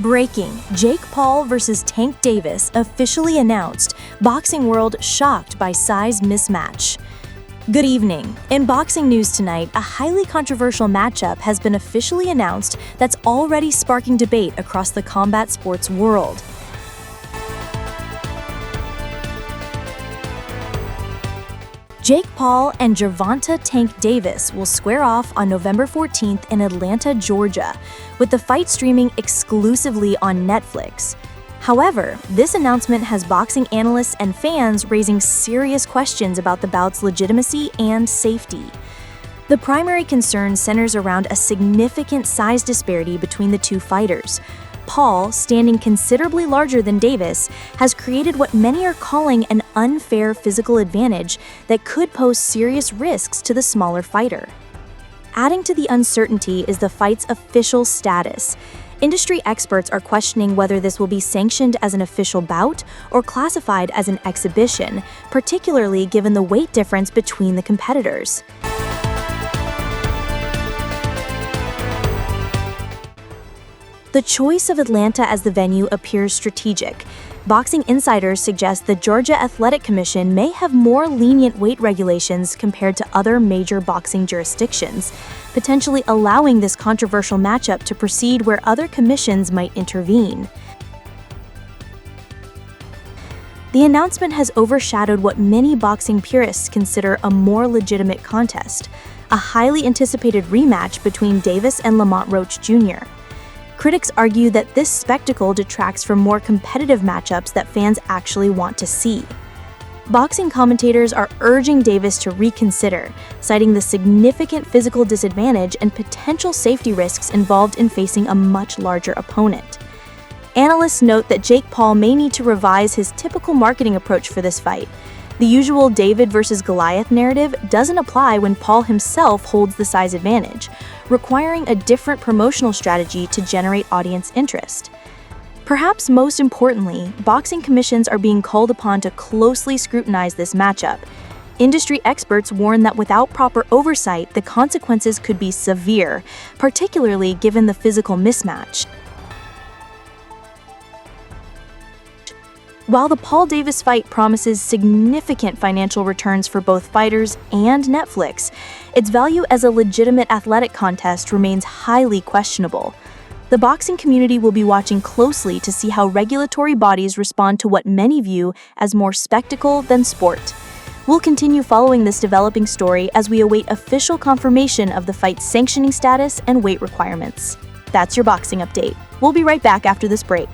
Breaking: Jake Paul vs. Tank Davis officially announced. Boxing world shocked by size mismatch. Good evening. In boxing news tonight, a highly controversial matchup has been officially announced that's already sparking debate across the combat sports world. Jake Paul and Gervonta Tank Davis will square off on November 14th in Atlanta, Georgia, with the fight streaming exclusively on Netflix. However, this announcement has boxing analysts and fans raising serious questions about the bout's legitimacy and safety. The primary concern centers around a significant size disparity between the two fighters. Paul, standing considerably larger than Davis, has created what many are calling an unfair physical advantage that could pose serious risks to the smaller fighter. Adding to the uncertainty is the fight's official status. Industry experts are questioning whether this will be sanctioned as an official bout or classified as an exhibition, particularly given the weight difference between the competitors. The choice of Atlanta as the venue appears strategic. Boxing insiders suggest the Georgia Athletic Commission may have more lenient weight regulations compared to other major boxing jurisdictions, potentially allowing this controversial matchup to proceed where other commissions might intervene. The announcement has overshadowed what many boxing purists consider a more legitimate contest, a highly anticipated rematch between Davis and Lamont Roach Jr. Critics argue that this spectacle detracts from more competitive matchups that fans actually want to see. Boxing commentators are urging Davis to reconsider, citing the significant physical disadvantage and potential safety risks involved in facing a much larger opponent. Analysts note that Jake Paul may need to revise his typical marketing approach for this fight. The usual David versus Goliath narrative doesn't apply when Paul himself holds the size advantage, requiring a different promotional strategy to generate audience interest. Perhaps most importantly, boxing commissions are being called upon to closely scrutinize this matchup. Industry experts warn that without proper oversight, the consequences could be severe, particularly given the physical mismatch. While the Paul Davis fight promises significant financial returns for both fighters and Netflix, its value as a legitimate athletic contest remains highly questionable. The boxing community will be watching closely to see how regulatory bodies respond to what many view as more spectacle than sport. We'll continue following this developing story as we await official confirmation of the fight's sanctioning status and weight requirements. That's your boxing update. We'll be right back after this break.